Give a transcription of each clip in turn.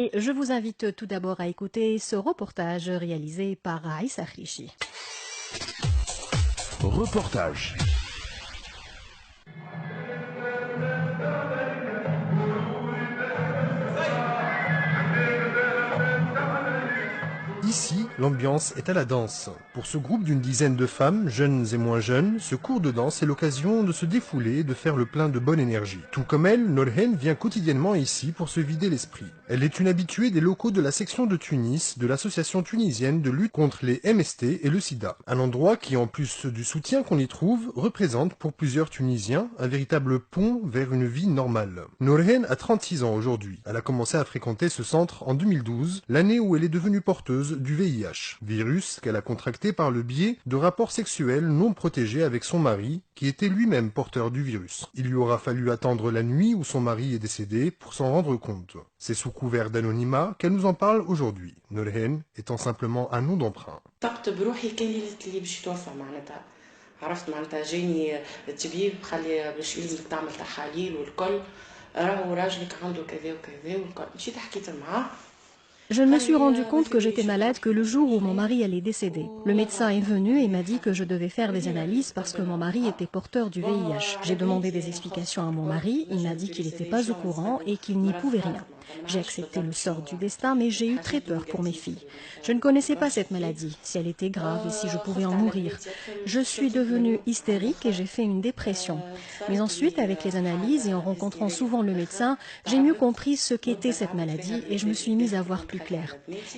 Et je vous invite tout d'abord à écouter ce reportage réalisé par Aïssa Khrichi. Reportage. Ici, l'ambiance est à la danse. Pour ce groupe d'une dizaine de femmes, jeunes et moins jeunes, ce cours de danse est l'occasion de se défouler et de faire le plein de bonne énergie. Tout comme elle, Nolhen vient quotidiennement ici pour se vider l'esprit. Elle est une habituée des locaux de la section de Tunis de l'association tunisienne de lutte contre les MST et le sida. Un endroit qui, en plus du soutien qu'on y trouve, représente pour plusieurs Tunisiens un véritable pont vers une vie normale. Nolhen a 36 ans aujourd'hui. Elle a commencé à fréquenter ce centre en 2012, l'année où elle est devenue porteuse du VIH, virus qu'elle a contracté par le biais de rapports sexuels non protégés avec son mari, qui était lui-même porteur du virus. Il lui aura fallu attendre la nuit où son mari est décédé pour s'en rendre compte. C'est sous couvert d'anonymat qu'elle nous en parle aujourd'hui, Nolhen étant simplement un nom d'emprunt. عرفت معناتها جاني الطبيب قال لي باش يلزمك تعمل تحاليل والكل راهو راجلك عنده كذا وكذا والكل مشيت حكيت معاه. Je ne me suis rendu compte que j'étais malade que le jour où mon mari allait décéder. Le médecin est venu et m'a dit que je devais faire des analyses parce que mon mari était porteur du VIH. J'ai demandé des explications à mon mari, il m'a dit qu'il n'était pas au courant et qu'il n'y pouvait rien. J'ai accepté le sort du destin, mais j'ai eu très peur pour mes filles. Je ne connaissais pas cette maladie, si elle était grave et si je pouvais en mourir. Je suis devenue hystérique et j'ai fait une dépression. Mais ensuite, avec les analyses et en rencontrant souvent le médecin, j'ai mieux compris ce qu'était cette maladie et je me suis mise à voir plus clair.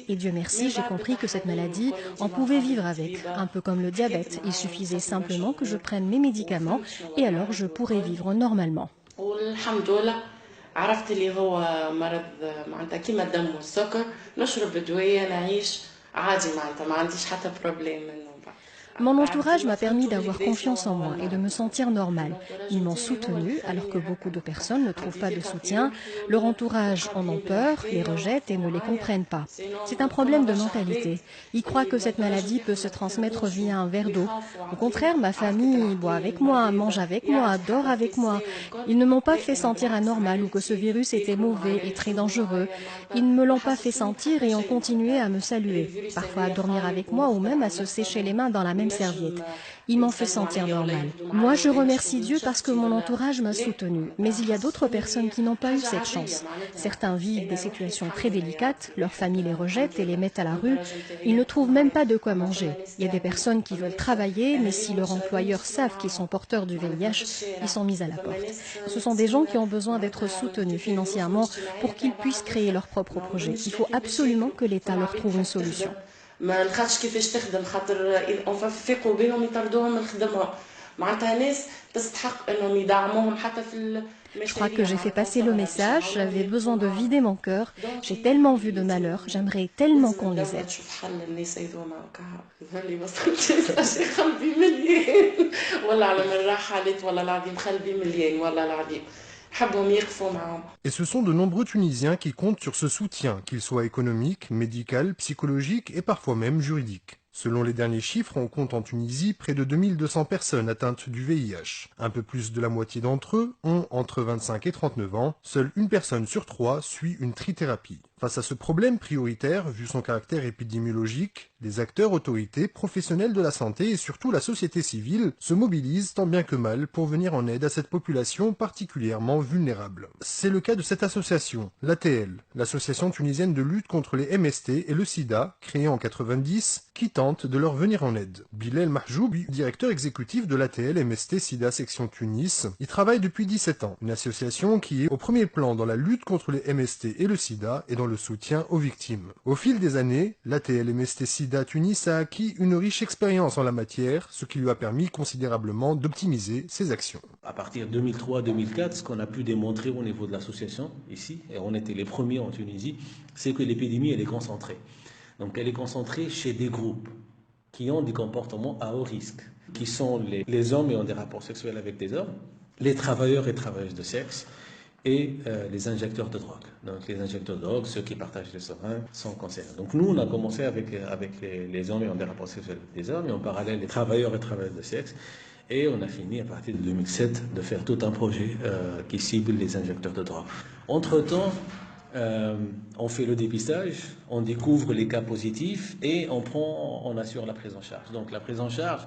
Et Dieu merci, j'ai compris que cette maladie, on pouvait vivre avec, un peu comme le diabète. Il suffisait simplement que je prenne mes médicaments et alors je pourrais vivre normalement. عرفت اللي هو مرض معناتها كيما الدم والسكر نشرب ادويه نعيش عادي معناتها ما عنديش حتى بروبليم منه. Mon entourage m'a permis d'avoir confiance en moi et de me sentir normale. Ils m'ont soutenue alors que beaucoup de personnes ne trouvent pas de soutien. Leur entourage en ont peur, les rejettent et ne les comprennent pas. C'est un problème de mentalité. Ils croient que cette maladie peut se transmettre via un verre d'eau. Au contraire, ma famille boit avec moi, mange avec moi, dort avec moi. Ils ne m'ont pas fait sentir anormal ou que ce virus était mauvais et très dangereux. Ils ne me l'ont pas fait sentir et ont continué à me saluer, parfois à dormir avec moi ou même à se sécher les mains dans la même serviette. Ils m'ont fait sentir normal. Moi, je remercie Dieu parce que mon entourage m'a soutenue. Mais il y a d'autres personnes qui n'ont pas eu cette chance. Certains vivent des situations très délicates, leur famille les rejette et les met à la rue. Ils ne trouvent même pas de quoi manger. Il y a des personnes qui veulent travailler, mais si leur employeur savent qu'ils sont porteurs du VIH, ils sont mis à la porte. Ce sont des gens qui ont besoin d'être soutenus financièrement pour qu'ils puissent créer leur propre projet. Il faut absolument que l'État leur trouve une solution. ما نخافش كيفاش تخدم خاطر فيقوا بهم يطردوهم من خدمهم معناتها ناس تستحق انهم يدعموهم حتى في. Je crois que j'ai fait passer le message, j'avais besoin de vider mon cœur, j'ai tellement vu de malheur, j'aimerais tellement qu'on les aide. Et ce sont de nombreux Tunisiens qui comptent sur ce soutien, qu'il soit économique, médical, psychologique et parfois même juridique. Selon les derniers chiffres, on compte en Tunisie près de 2200 personnes atteintes du VIH. Un peu plus de la moitié d'entre eux ont entre 25 et 39 ans. Seule une personne sur 3 suit une trithérapie. Face à ce problème prioritaire, vu son caractère épidémiologique, les acteurs, autorités, professionnels de la santé et surtout la société civile se mobilisent tant bien que mal pour venir en aide à cette population particulièrement vulnérable. C'est le cas de cette association, l'ATL, l'association tunisienne de lutte contre les MST et le sida, créée en 90, qui tente de leur venir en aide. Bilal Mahjoub, directeur exécutif de l'ATL MST Sida section Tunis, y travaille depuis 17 ans. Une association qui est au premier plan dans la lutte contre les MST et le sida et dans le soutien aux victimes. Au fil des années, l'ATL MST Sida Tunis a acquis une riche expérience en la matière, ce qui lui a permis considérablement d'optimiser ses actions. À partir de 2003-2004, ce qu'on a pu démontrer au niveau de l'association ici, et on était les premiers en Tunisie, c'est que l'épidémie elle est concentrée. Donc elle est concentrée chez des groupes qui ont des comportements à haut risque, qui sont les hommes ayant des rapports sexuels avec des hommes, les travailleurs et travailleuses de sexe, et les injecteurs de drogue. Donc les injecteurs de drogue, ceux qui partagent les seringues, sont concernés. Donc nous, on a commencé avec les hommes ayant des rapports sexuels avec des hommes, et en parallèle les travailleurs et travailleuses de sexe. Et on a fini à partir de 2007 de faire tout un projet qui cible les injecteurs de drogue. Entre-temps, On fait le dépistage, on découvre les cas positifs et on assure la prise en charge. Donc la prise en charge,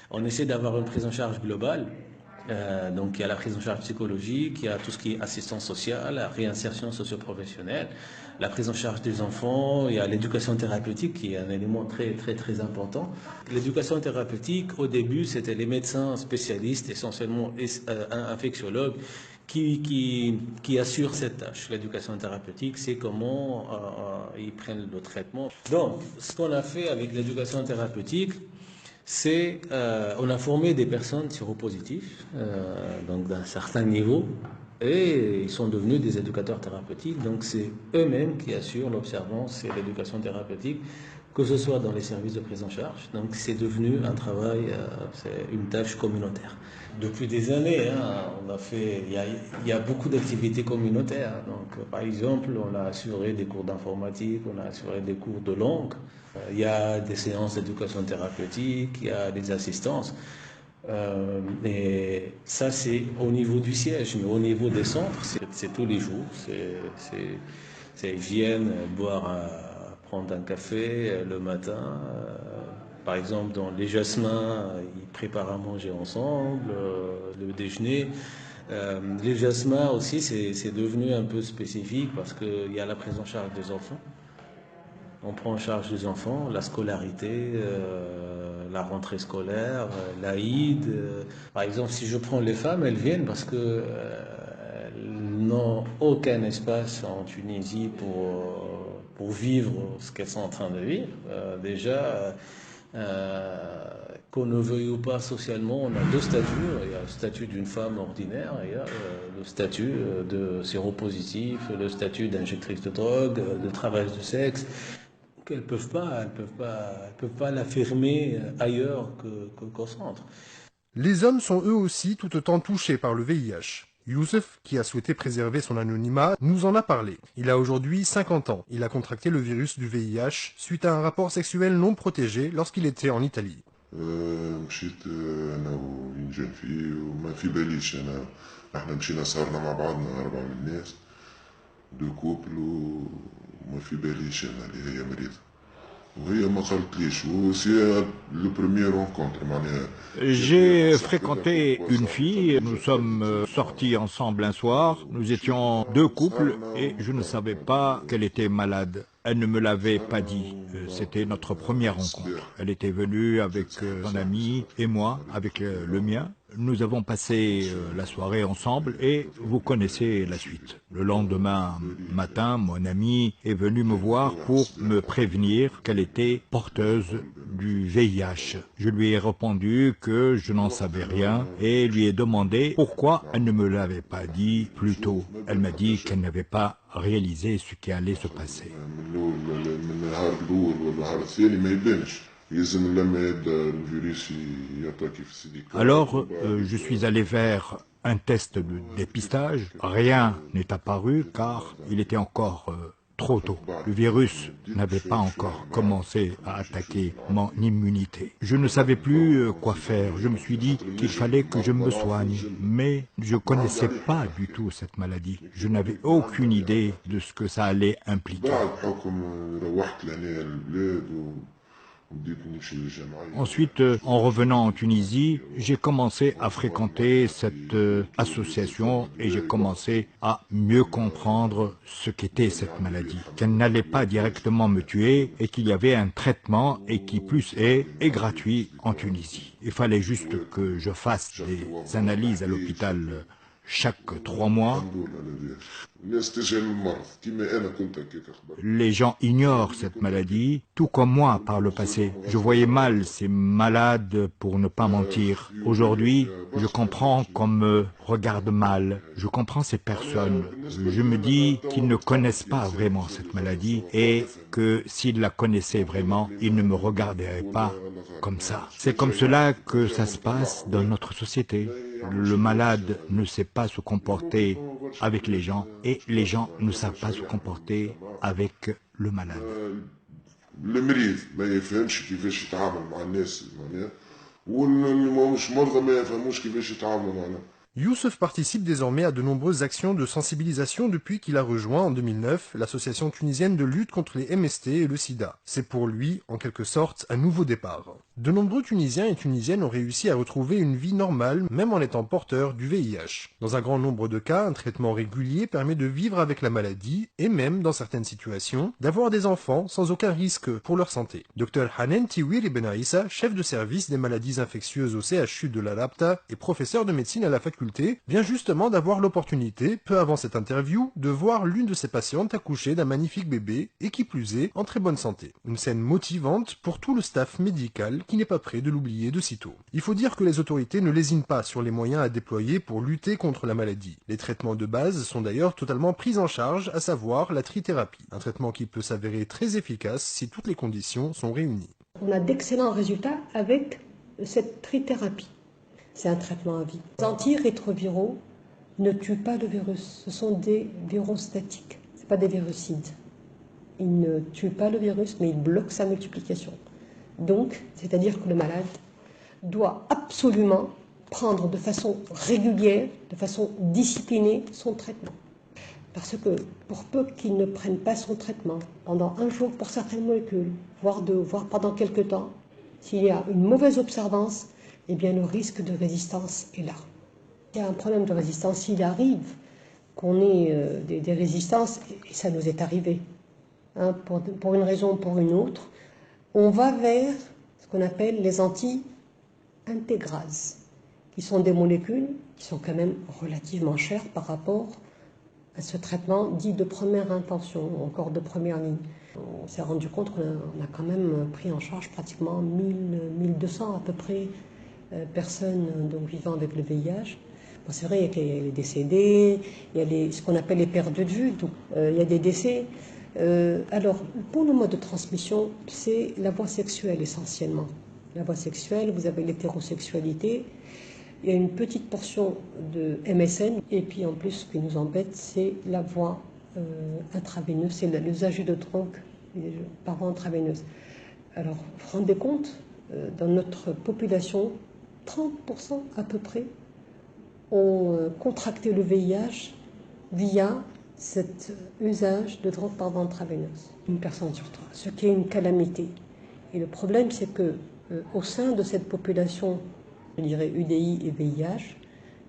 on essaie d'avoir une prise en charge globale. Donc il y a la prise en charge psychologique, il y a tout ce qui est assistance sociale, la réinsertion socio-professionnelle, la prise en charge des enfants, il y a l'éducation thérapeutique qui est un élément très très très important. L'éducation thérapeutique, au début, c'était les médecins spécialistes, essentiellement infectiologues, qui assurent cette tâche. L'éducation thérapeutique, c'est comment ils prennent le traitement. Donc, ce qu'on a fait avec l'éducation thérapeutique, c'est on a formé des personnes séropositives, donc d'un certain niveau, et ils sont devenus des éducateurs thérapeutiques. Donc c'est eux-mêmes qui assurent l'observance et l'éducation thérapeutique, que ce soit dans les services de prise en charge. Donc c'est devenu un travail, c'est une tâche communautaire. Depuis des années, on a fait, il y a beaucoup d'activités communautaires. Donc par exemple, on a assuré des cours d'informatique, on a assuré des cours de langue. Il y a des séances d'éducation thérapeutique, il y a des assistances. Et ça, c'est au niveau du siège, mais au niveau des centres, c'est tous les jours. Ils viennent prendre un café le matin. Par exemple, dans les jasmins, ils préparent à manger ensemble, le déjeuner. Les jasmins aussi, c'est devenu un peu spécifique parce qu'il y a la prise en charge des enfants. On prend en charge les enfants, la scolarité, la rentrée scolaire, l'Aïd. Par exemple, si je prends les femmes, elles viennent parce que elles n'ont aucun espace en Tunisie pour vivre ce qu'elles sont en train de vivre. Déjà, qu'on ne veuille ou pas socialement, on a deux statuts. Il y a le statut d'une femme ordinaire et il y a le statut de séropositif, le statut d'injectrice de drogue, de travailleuse de sexe. Elles peuvent pas l'affirmer ailleurs qu'au centre. Les hommes sont eux aussi tout autant touchés par le VIH. Youssef, qui a souhaité préserver son anonymat, nous en a parlé. Il a aujourd'hui 50 ans. Il a contracté le virus du VIH suite à un rapport sexuel non protégé lorsqu'il était en Italie. مشيت انا وين جون فيه وما في باليش انا احنا مشينا صارنا مع بعضنا 4 من الناس دو كوبل وما في باليش انا اللي هي مريضه وهي ما قالتليش وسي لو بروميير رونكونتر معناها. J'ai fréquenté une fille, nous sommes sortis ensemble un soir, nous étions deux couples et je ne savais pas qu'elle était malade. Elle ne me l'avait pas dit. C'était notre première rencontre. Elle était venue avec son ami et moi avec le mien. Nous avons passé la soirée ensemble et vous connaissez la suite. Le lendemain matin, mon ami est venu me voir pour me prévenir qu'elle était porteuse du VIH. Je lui ai répondu que je n'en savais rien et lui ai demandé pourquoi elle ne me l'avait pas dit plus tôt. Elle m'a dit qu'elle n'avait pas réalisé ce qui allait se passer. Alors, je suis allé vers un test de dépistage. Rien n'est apparu car il était encore trop tôt. Le virus n'avait pas encore commencé à attaquer mon immunité. Je ne savais plus quoi faire. Je me suis dit qu'il fallait que je me soigne. Mais je ne connaissais pas du tout cette maladie. Je n'avais aucune idée de ce que ça allait impliquer. Ensuite, en revenant en Tunisie, j'ai commencé à fréquenter cette association et j'ai commencé à mieux comprendre ce qu'était cette maladie. Qu'elle n'allait pas directement me tuer et qu'il y avait un traitement et qui plus est gratuit en Tunisie. Il fallait juste que je fasse des analyses à l'hôpital chaque 3 mois. Les gens ignorent cette maladie, tout comme moi par le passé. Je voyais mal ces malades pour ne pas mentir. Aujourd'hui, je comprends qu'on me regarde mal. Je comprends ces personnes. Je me dis qu'ils ne connaissent pas vraiment cette maladie et que s'ils la connaissaient vraiment, ils ne me regarderaient pas comme ça. C'est comme cela que ça se passe dans notre société. Le malade ne sait pas se comporter avec les gens et les gens ne savent pas se comporter avec le malade. المريض ما يفهمش كيفاش يتعامل مع الناس معناها واللي مش مرضى ما يفهموش كيفاش يتعاملوا معنا. Youssef participe désormais à de nombreuses actions de sensibilisation depuis qu'il a rejoint en 2009 l'association tunisienne de lutte contre les MST et le sida. C'est pour lui, en quelque sorte, un nouveau départ. De nombreux Tunisiens et Tunisiennes ont réussi à retrouver une vie normale, même en étant porteurs du VIH. Dans un grand nombre de cas, un traitement régulier permet de vivre avec la maladie et même, dans certaines situations, d'avoir des enfants sans aucun risque pour leur santé. Dr Hanen Tiwiri Benaïssa, chef de service des maladies infectieuses au CHU de la Rabta et professeur de médecine à la faculté, vient justement d'avoir l'opportunité, peu avant cette interview, de voir l'une de ses patientes accoucher d'un magnifique bébé et qui plus est, en très bonne santé. Une scène motivante pour tout le staff médical qui n'est pas prêt de l'oublier de sitôt. Il faut dire que les autorités ne lésinent pas sur les moyens à déployer pour lutter contre la maladie. Les traitements de base sont d'ailleurs totalement pris en charge, à savoir la trithérapie. Un traitement qui peut s'avérer très efficace si toutes les conditions sont réunies. On a d'excellents résultats avec cette trithérapie. C'est un traitement à vie. Les antirétroviraux ne tuent pas le virus. Ce sont des virostatiques. Ce ne sont pas des virucides. Ils ne tuent pas le virus, mais ils bloquent sa multiplication. Donc, c'est-à-dire que le malade doit absolument prendre de façon régulière, de façon disciplinée, son traitement. Parce que pour peu qu'il ne prenne pas son traitement pendant un jour pour certaines molécules, voire deux, voire pendant quelques temps, s'il y a une mauvaise observance, eh bien le risque de résistance est là. Il y a un problème de résistance, s'il arrive qu'on ait des résistances, et ça nous est arrivé, hein, pour une raison ou pour une autre, on va vers ce qu'on appelle les anti-intégrases, qui sont des molécules qui sont quand même relativement chères par rapport à ce traitement dit de première intention, encore de première ligne. On s'est rendu compte qu'on a quand même pris en charge pratiquement 1200 à peu près personnes donc, vivant avec le VIH. Bon, c'est vrai, il y a les décédés, il y a ce qu'on appelle les perdus de vue, donc, il y a des décès. Alors, pour le mode de transmission, c'est la voie sexuelle essentiellement. La voie sexuelle, vous avez l'hétérosexualité, il y a une petite portion de MSN, et puis en plus, ce qui nous embête, c'est la voie intraveineuse, c'est l'usage de drogue par voie intraveineuse. Alors, vous vous rendez compte, dans notre population, 30% à peu près ont contracté le VIH via cet usage de drogue par voie intraveineuse. Une personne sur trois, ce qui est une calamité. Et le problème, c'est que au sein de cette population, je dirais UDI et VIH,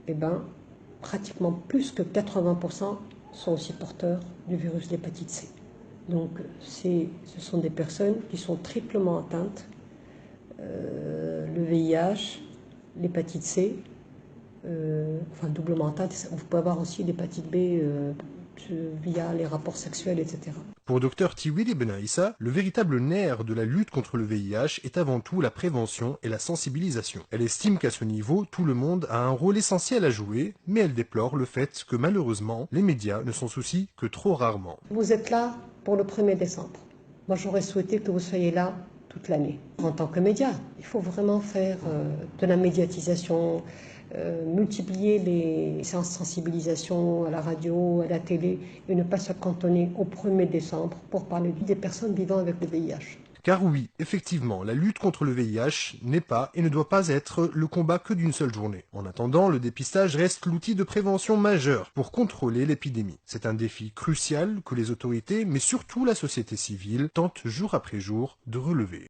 eh ben, pratiquement plus que 80% sont aussi porteurs du virus d'hépatite C. Donc ce sont des personnes qui sont triplement atteintes, le VIH, l'hépatite C, enfin doublement atteinte, vous pouvez avoir aussi l'hépatite B via les rapports sexuels, etc. Pour Dr Tiwiri Benaïssa, le véritable nerf de la lutte contre le VIH est avant tout la prévention et la sensibilisation. Elle estime qu'à ce niveau, tout le monde a un rôle essentiel à jouer, mais elle déplore le fait que malheureusement, les médias ne s'en soucient que trop rarement. Vous êtes là pour le 1er décembre. Moi, j'aurais souhaité que vous soyez là toute l'année. En tant que média, il faut vraiment faire de la médiatisation, multiplier les séances de sensibilisation à la radio, à la télé, et ne pas se cantonner au 1er décembre pour parler des personnes vivant avec le VIH. Car oui, effectivement, la lutte contre le VIH n'est pas et ne doit pas être le combat que d'une seule journée. En attendant, le dépistage reste l'outil de prévention majeur pour contrôler l'épidémie. C'est un défi crucial que les autorités, mais surtout la société civile, tentent jour après jour de relever.